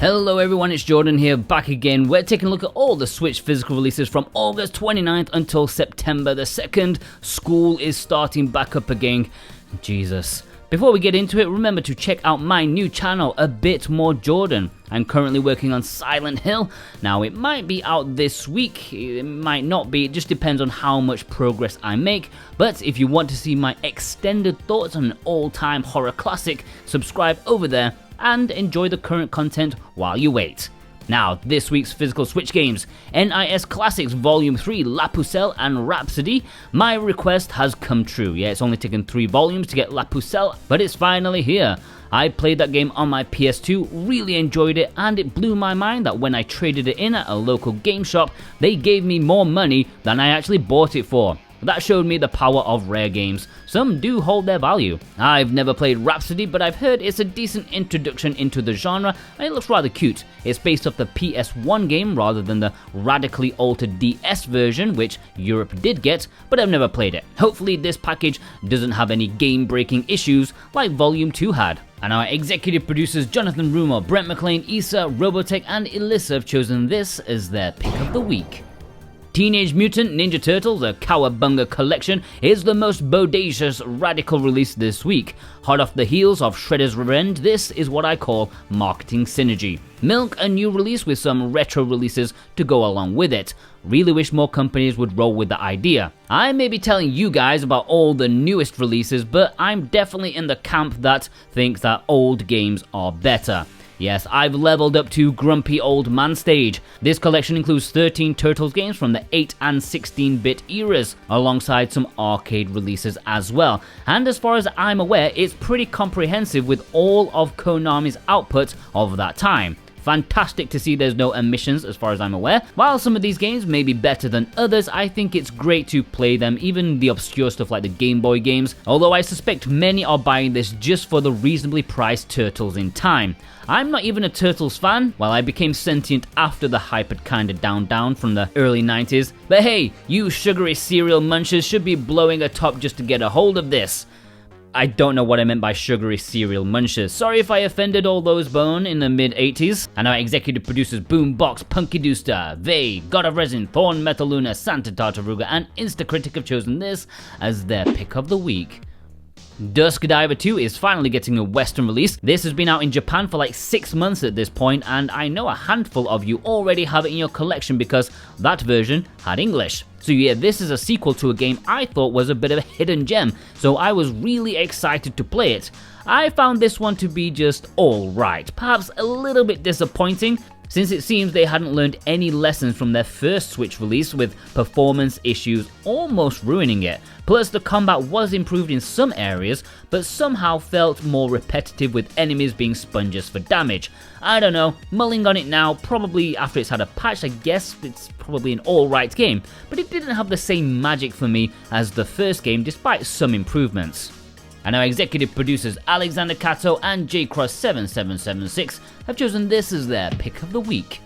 Hello everyone, it's Jordan here, back again. We're taking a look at all the Switch physical releases from August 29th until September the 2nd. School is starting back up again. Jesus. Before we get into it, remember to check out my new channel, A Bit More Jordan. I'm currently working on Silent Hill. Now, it might be out this week, it might not be, it just depends on how much progress I make. But if you want to see my extended thoughts on an all-time horror classic, subscribe over there and enjoy the current content while you wait. Now, this week's physical Switch games: NIS Classics Volume 3, La Pucelle and Rhapsody. My request has come true. Yeah, it's only taken 3 volumes to get La Pucelle, but it's finally here. I played that game on my PS2, really enjoyed it, and it blew my mind that when I traded it in at a local game shop, they gave me more money than I actually bought it for. That showed me the power of rare games. Some do hold their value. I've never played Rhapsody, but I've heard it's a decent introduction into the genre, and it looks rather cute. It's based off the PS1 game rather than the radically altered DS version, which Europe did get, but I've never played it. Hopefully this package doesn't have any game-breaking issues like Volume 2 had. And our executive producers Jonathan Rumo, Brent McLean, Issa, Robotech, and Elissa have chosen this as their pick of the week. Teenage Mutant Ninja Turtles, a Cowabunga collection, is the most bodacious radical release this week. Hot off the heels of Shredder's Revenge, this is what I call marketing synergy. Milk a new release with some retro releases to go along with it. Really wish more companies would roll with the idea. I may be telling you guys about all the newest releases, but I'm definitely in the camp that thinks that old games are better. Yes, I've leveled up to Grumpy Old Man stage. This collection includes 13 Turtles games from the 8 and 16-bit eras, alongside some arcade releases as well. And as far as I'm aware, it's pretty comprehensive with all of Konami's output of that time. Fantastic to see there's no omissions as far as I'm aware. While some of these games may be better than others, I think it's great to play them, even the obscure stuff like the Game Boy games, although I suspect many are buying this just for the reasonably priced Turtles in time. I'm not even a Turtles fan, while I became sentient after the hype had kinda down from the early 90s. But hey, you sugary cereal munchers should be blowing a top just to get a hold of this. I don't know what I meant by sugary cereal munchers. Sorry if I offended all those born in the mid-80s. And our executive producers Boombox, Punky Dooster, Vey, God of Resin, Thorn Metaluna, Santa Tartaruga, and Instacritic have chosen this as their pick of the week. Dusk Diver 2 is finally getting a Western release. This has been out in Japan for like 6 months at this point, and I know a handful of you already have it in your collection because that version had English. So yeah, this is a sequel to a game I thought was a bit of a hidden gem, so I was really excited to play it. I found this one to be just alright, perhaps a little bit disappointing, since it seems they hadn't learned any lessons from their first Switch release, with performance issues almost ruining it. Plus the combat was improved in some areas, but somehow felt more repetitive with enemies being sponges for damage. I don't know, mulling on it now, probably after it's had a patch, I guess it's probably an alright game, but it didn't have the same magic for me as the first game despite some improvements. And our executive producers Alexander Cato and JCross7776 have chosen this as their pick of the week.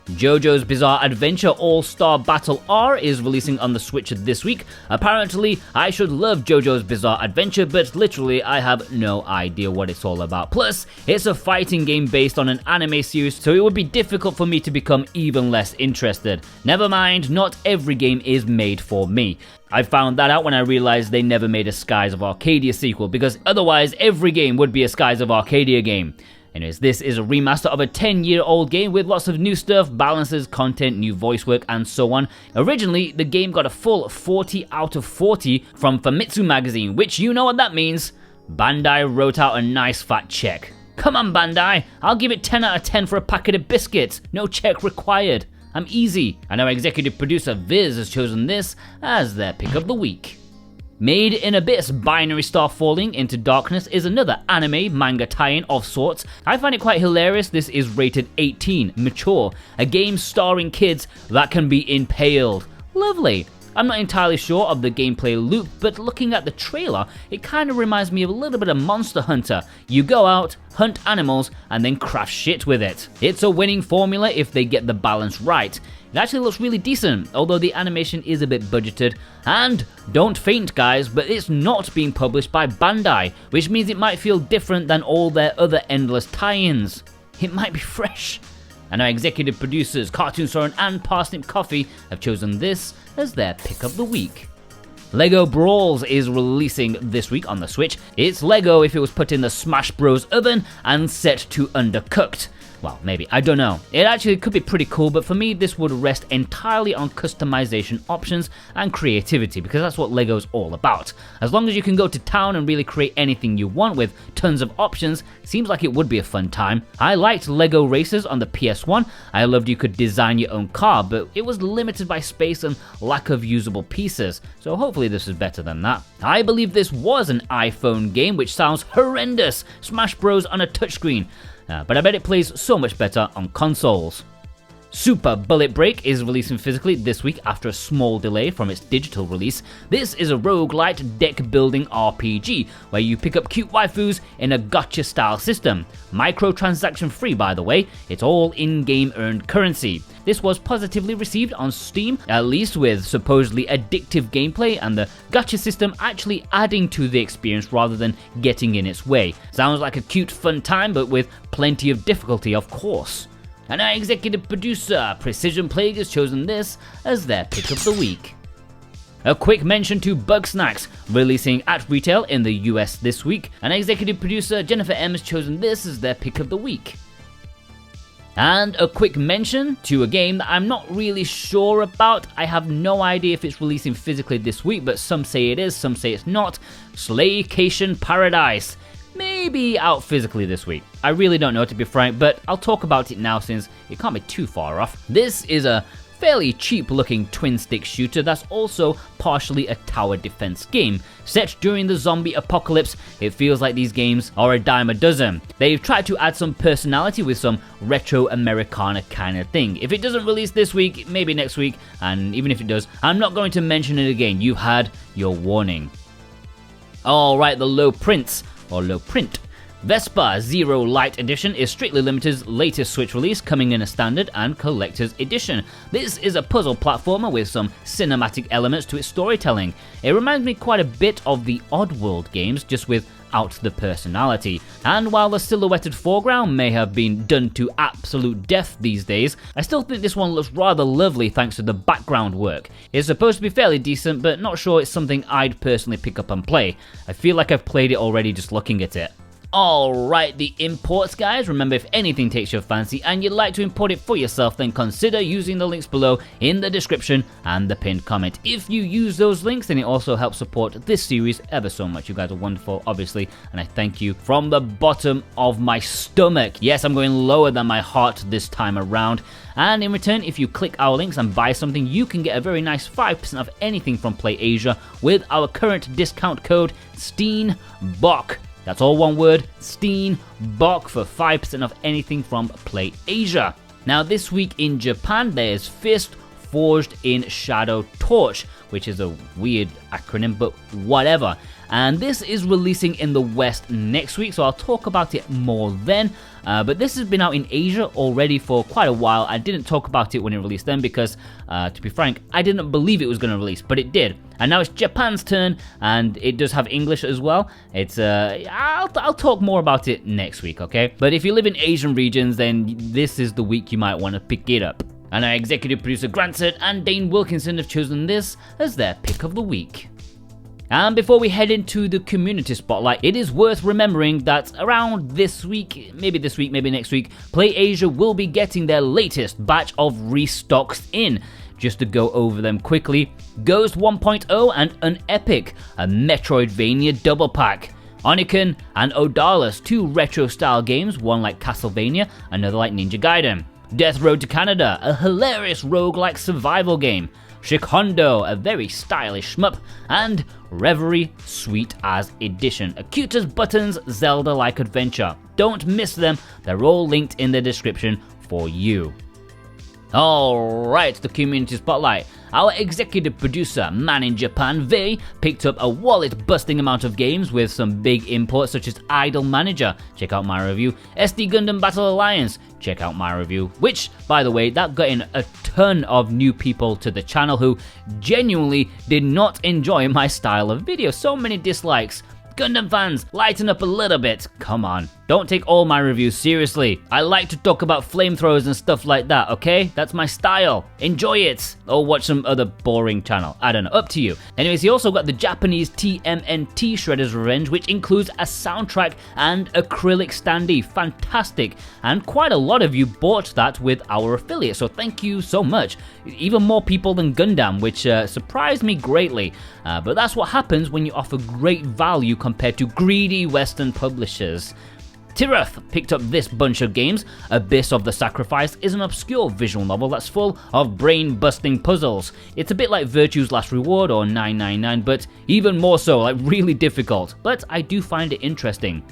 JoJo's Bizarre Adventure All-Star Battle R is releasing on the Switch this week. Apparently, I should love JoJo's Bizarre Adventure, but literally I have no idea what it's all about. Plus, it's a fighting game based on an anime series, so it would be difficult for me to become even less interested. Never mind, not every game is made for me. I found that out when I realized they never made a Skies of Arcadia sequel, because otherwise every game would be a Skies of Arcadia game. Anyways, this is a remaster of a 10-year-old game with lots of new stuff, balances, content, new voice work, and so on. Originally, the game got a full 40 out of 40 from Famitsu magazine, which you know what that means. Bandai wrote out a nice fat check. Come on Bandai, I'll give it 10 out of 10 for a packet of biscuits, no check required. I'm easy. And our executive producer Viz has chosen this as their pick of the week. Made in Abyss Binary Star Falling into Darkness is another anime manga tie-in of sorts. I find it quite hilarious. This is rated 18, mature, a game starring kids that can be impaled. Lovely. I'm not entirely sure of the gameplay loop, but looking at the trailer, it kind of reminds me of a little bit of Monster Hunter. You go out, hunt animals, and then craft shit with it. It's a winning formula if they get the balance right. It actually looks really decent, although the animation is a bit budgeted. And don't faint guys, but it's not being published by Bandai, which means it might feel different than all their other endless tie-ins. it might be fresh. And our executive producers, Cartoon Soren and Parsnip Coffee, have chosen this as their pick of the week. LEGO Brawls is releasing this week on the Switch. It's LEGO if it was put in the Smash Bros oven and set to undercooked. Well, maybe, I don't know. It actually could be pretty cool, but for me this would rest entirely on customization options and creativity, because that's what LEGO's all about. As long as you can go to town and really create anything you want with tons of options, seems like it would be a fun time. I liked LEGO Racers on the PS1. I loved you could design your own car, but it was limited by space and lack of usable pieces, so hopefully this is better than that. I believe this was an iPhone game, which sounds horrendous. Smash Bros on a touchscreen. But I bet it plays so much better on consoles. Super Bullet Break is releasing physically this week after a small delay from its digital release. This is a roguelite deck building RPG where you pick up cute waifus in a gacha style system. Microtransaction free, by the way. It's all in-game earned currency. This was positively received on Steam, at least with supposedly addictive gameplay and the gacha system actually adding to the experience rather than getting in its way. Sounds like a cute fun time, but with plenty of difficulty, of course. And our executive producer, Precision Plague, has chosen this as their pick of the week. A quick mention to Bugsnax, releasing at retail in the US this week, and executive producer Jennifer M has chosen this as their pick of the week. And a quick mention to a game that I'm not really sure about. I have no idea if it's releasing physically this week, but some say it is, some say it's not. Slaycation Paradise. Maybe out physically this week. I really don't know, to be frank, but I'll talk about it now since it can't be too far off. This is a fairly cheap looking twin stick shooter that's also partially a tower defense game. Set during the zombie apocalypse, it feels like these games are a dime a dozen. They've tried to add some personality with some retro Americana kind of thing. If it doesn't release this week, maybe next week, and even if it does, I'm not going to mention it again. You've had your warning. Alright, the low print. Vesper Zero Light Edition is Strictly Limited's latest Switch release, coming in a standard and collector's edition. This is a puzzle platformer with some cinematic elements to its storytelling. It reminds me quite a bit of the Oddworld games, just without the personality. And while the silhouetted foreground may have been done to absolute death these days, I still think this one looks rather lovely thanks to the background work. It's supposed to be fairly decent, but not sure it's something I'd personally pick up and play. I feel like I've played it already just looking at it. Alright, the imports guys, remember if anything takes your fancy and you'd like to import it for yourself, then consider using the links below in the description and the pinned comment. If you use those links, then it also helps support this series ever so much. You guys are wonderful, obviously, and I thank you from the bottom of my stomach. Yes, I'm going lower than my heart this time around. And in return, if you click our links and buy something, you can get a very nice 5% off anything from Play Asia with our current discount code STEENBOK. That's all one word, STEENBOK, for 5% off anything from Play Asia. Now this week in Japan, there's F.I.S.T. Forged in Shadow Torch, which is a weird acronym, but whatever. And this is releasing in the West next week, so I'll talk about it more then. But this has been out in Asia already for quite a while. I didn't talk about it when it released then because, to be frank, I didn't believe it was going to release, but it did. And now it's Japan's turn, and it does have English as well. It's I'll talk more about it next week, okay? But if you live in Asian regions, then this is the week you might want to pick it up. And our executive producer Grantsert and Dane Wilkinson have chosen this as their pick of the week. And before we head into the community spotlight, it is worth remembering that around this week, maybe next week, Play Asia will be getting their latest batch of restocks in. Just to go over them quickly, Ghost 1.0 and Unepic, a Metroidvania double pack. Oniken and Odalis, two retro style games, one like Castlevania, another like Ninja Gaiden. Death Road to Canada, a hilarious roguelike survival game. Shikondo, a very stylish shmup, and Reverie Sweet as Edition, a cute as buttons Zelda-like adventure. Don't miss them, they're all linked in the description for you. Alright, the community spotlight. Our executive producer, Man in Japan, Vei, picked up a wallet-busting amount of games with some big imports such as Idol Manager, check out my review, SD Gundam Battle Alliance, check out my review, which, by the way, that got in a ton of new people to the channel who genuinely did not enjoy my style of video. So many dislikes. Gundam fans, lighten up a little bit, come on. Don't take all my reviews seriously. I like to talk about flamethrowers and stuff like that, okay? That's my style. Enjoy it. Or watch some other boring channel. I don't know, up to you. Anyways, he also got the Japanese TMNT Shredder's Revenge, which includes a soundtrack and acrylic standee. Fantastic. And quite a lot of you bought that with our affiliate, so thank you so much. Even more people than Gundam, which surprised me greatly. But that's what happens when you offer great value compared to greedy Western publishers. Tirath picked up this bunch of games. Abyss of the Sacrifice is an obscure visual novel that's full of brain-busting puzzles. It's a bit like Virtue's Last Reward or 999, but even more so, like really difficult. But I do find it interesting.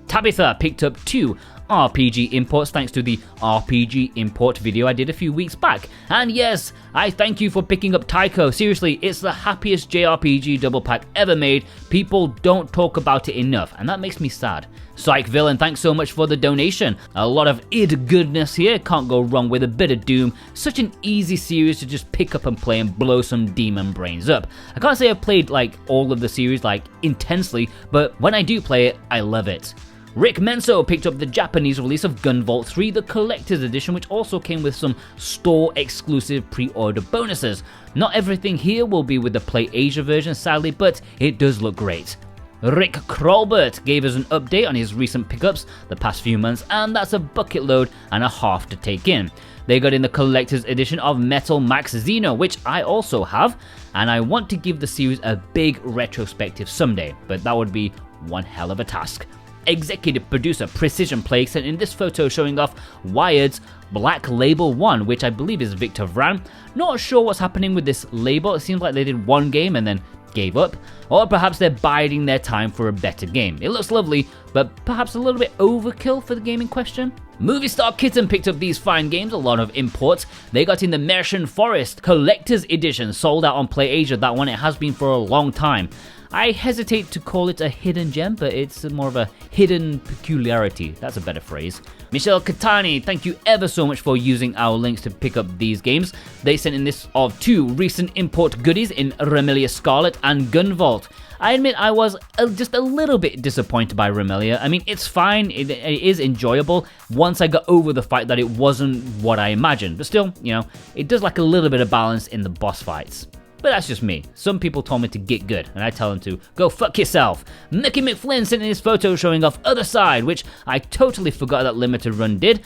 Tabitha picked up 2 RPG imports thanks to the RPG import video I did a few weeks back. And yes, I thank you for picking up Taiko. Seriously, it's the happiest JRPG double pack ever made. People don't talk about it enough, and that makes me sad. Psych Villain, thanks so much for the donation. A lot of id goodness here, can't go wrong with a bit of Doom. Such an easy series to just pick up and play and blow some demon brains up. I can't say I've played like all of the series like intensely, but when I do play it, I love it. Rick Menso picked up the Japanese release of Gunvolt 3, the collector's edition, which also came with some store-exclusive pre-order bonuses. Not everything here will be with the Play Asia version, sadly, but it does look great. Rick Krolbert gave us an update on his recent pickups the past few months, and that's a bucket load and a half to take in. They got in the collector's edition of Metal Max Xeno, which I also have, and I want to give the series a big retrospective someday, but that would be one hell of a task. Executive producer Precision Plague sent in this photo showing off Wired's Black Label 1, which I believe is Victor Vran. Not sure what's happening with this label, it seems like they did one game and then gave up, or perhaps they're biding their time for a better game. It looks lovely, but perhaps a little bit overkill for the game in question. Movie Star Kitten picked up these fine games, a lot of imports. They got in the Merchant Forest Collector's Edition, sold out on Play Asia, that one, it has been for a long time. I hesitate to call it a hidden gem, but it's more of a hidden peculiarity. That's a better phrase. Michelle Katani, thank you ever so much for using our links to pick up these games. They sent in this of 2 recent import goodies in Remelia Scarlet and Gunvolt. I admit I was just a little bit disappointed by Remelia. I mean, it's fine, it is enjoyable once I got over the fact that it wasn't what I imagined. But still, you know, it does lack a little bit of balance in the boss fights. But that's just me. Some people told me to get good, and I tell them to go fuck yourself. Mickey McFlynn sent in his photo showing off Other Side, which I totally forgot that Limited Run did,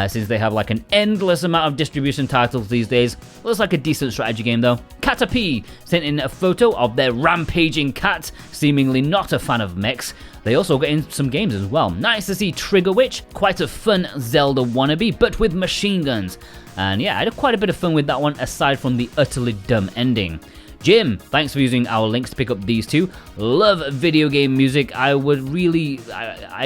since they have like an endless amount of distribution titles these days. Looks like a decent strategy game though. Caterpie sent in a photo of their rampaging cat, seemingly not a fan of mechs. They also got in some games as well. Nice to see Trigger Witch, quite a fun Zelda wannabe, but with machine guns. And yeah, I had quite a bit of fun with that one, aside from the utterly dumb ending. Jim, thanks for using our links to pick up these 2. Love video game music. I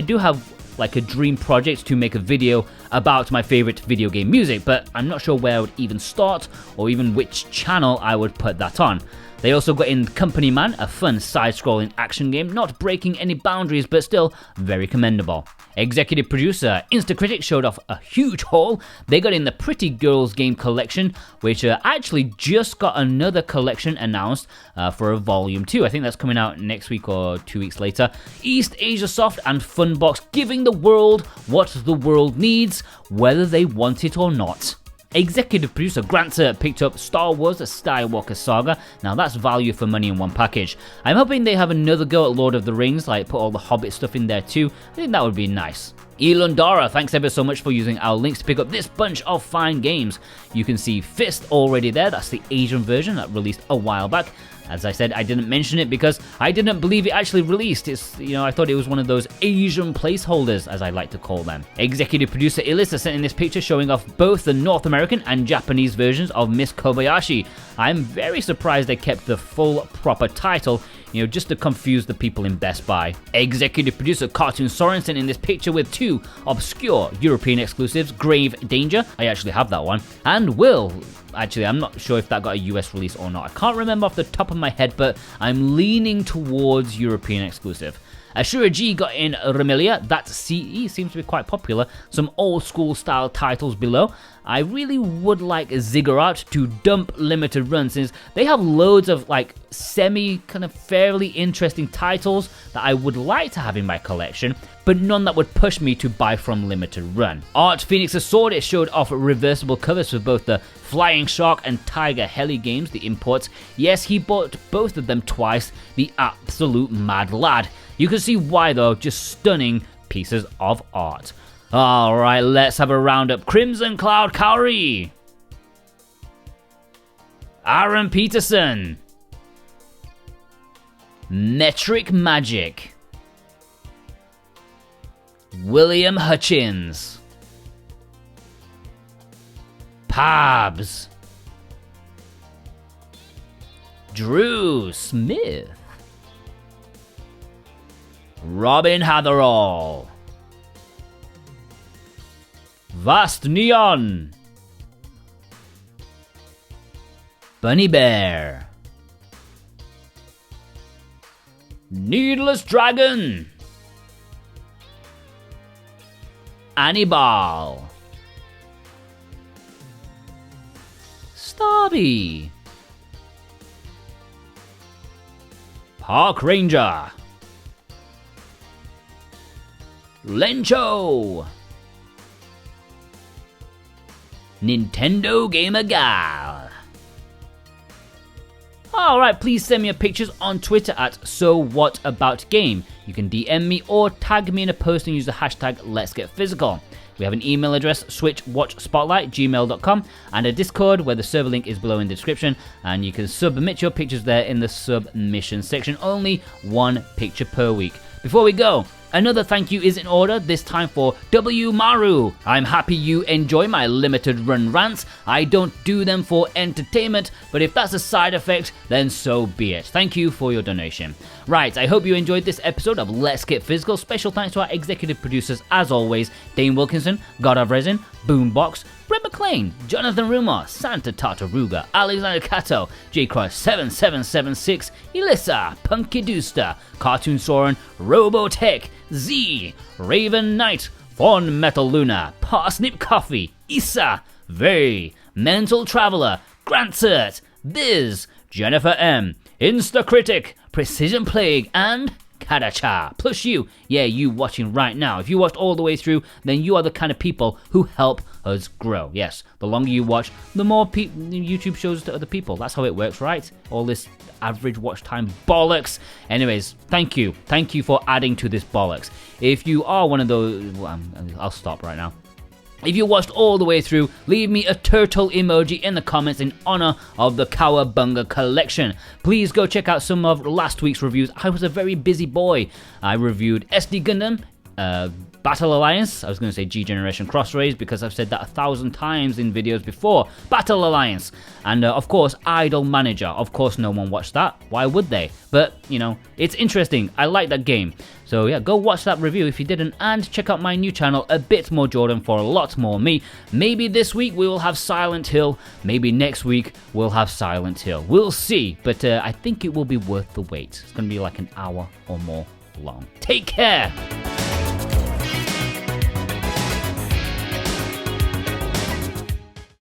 do have like a dream project to make a video about my favorite video game music, but I'm not sure where I would even start or even which channel I would put that on. They also got in Company Man, a fun side-scrolling action game, not breaking any boundaries but still very commendable. Executive producer Instacritic showed off a huge haul. They got in the Pretty Girls game collection, which actually just got another collection announced for a volume 2. I think that's coming out next week or 2 weeks later. East Asia Soft and Funbox giving the world what the world needs, whether they want it or not. Executive producer Grantzer picked up Star Wars: The Skywalker Saga. Now that's value for money in one package. I'm hoping they have another go at Lord of the Rings, like put all the Hobbit stuff in there too. I think that would be nice. Elundara, thanks ever so much for using our links to pick up this bunch of fine games. You can see F.I.S.T already there, that's the Asian version that released a while back. As I said, I didn't mention it because I didn't believe it actually released. I thought it was one of those Asian placeholders, as I like to call them. Executive producer Ilissa sent in this picture showing off both the North American and Japanese versions of Miss Kobayashi. I'm very surprised they kept the full proper title, just to confuse the people in Best Buy. Executive producer Cartoon Soren sent in this picture with 2 obscure European exclusives, Grave Danger, I actually have that one, and Will. Actually, I'm not sure if that got a US release or not. I can't remember off the top of my head, but I'm leaning towards European exclusive. Ashura G got in Remilia, that CE seems to be quite popular, some old school style titles below. I really would like Ziggurat to dump limited run, since they have loads of like semi kind of fairly interesting titles that I would like to have in my collection, but none that would push me to buy from limited run. Art Phoenix's Sword, it showed off reversible covers for both the Flying Shark and Tiger Heli games, the imports. Yes, he bought both of them twice, the absolute mad lad. You can see why though, just stunning pieces of art. Alright, let's have a roundup. Crimson Cloud Kaori, Aaron Peterson, Metric Magic, William Hutchins, Pabs, Drew Smith, Robin Hatherall, Vast Neon, Bunny Bear, Needless Dragon, Annibal, Starby, Park Ranger, Lencho, Nintendo Gamer Gal. Alright, please send me your pictures on Twitter at SoWhatAboutGame. You can DM me or tag me in a post and use the hashtag Let'sGetPhysical. We have an email address, switchwatchspotlight@gmail.com, and a Discord where the server link is below in the description, and you can submit your pictures there in the submission section. Only one picture per week. Before we go, another thank you is in order, this time for W. Maru. I'm happy you enjoy my limited run rants. I don't do them for entertainment, but if that's a side effect, then so be it. Thank you for your donation. Right, I hope you enjoyed this episode of Let's Get Physical. Special thanks to our executive producers, as always, Dane Wilkinson, God of Resin, Boombox, Brett McLean, Jonathan Rumor, Santa Tartaruga, Alexander Cato, J-Cross7776, Elissa, Punky Dooster, Cartoon Soren, Robotech, Z, Raven Knight, Fawn Metal Luna, Parsnip Coffee, Issa, Vay, Mental Traveler, Grantsert, Biz, Jennifer M, Instacritic, Precision Plague, and Kadacha. Plus you, yeah, you watching right now. If you watched all the way through, then you are the kind of people who help us grow. Yes, the longer you watch, the more YouTube shows to other people. That's how it works, right? All this average watch time bollocks. Anyways, thank you for adding to this bollocks. If you are one of those, well, I'll stop right now. If you watched all the way through, leave me a turtle emoji in the comments in honor of the Cowabunga collection. Please go check out some of last week's reviews. I was a very busy boy. I reviewed SD Gundam, Battle Alliance, I was going to say G-Generation Cross Rays because I've said that 1,000 times in videos before, Battle Alliance, and of course Idol Manager. Of course no one watched that, why would they? But, you know, it's interesting, I like that game. So yeah, go watch that review if you didn't, and check out my new channel, A Bit More Jordan, for a lot more me. Maybe this week we will have Silent Hill, maybe next week we'll have Silent Hill. We'll see, but I think it will be worth the wait. It's going to be like an hour or more long. Take care!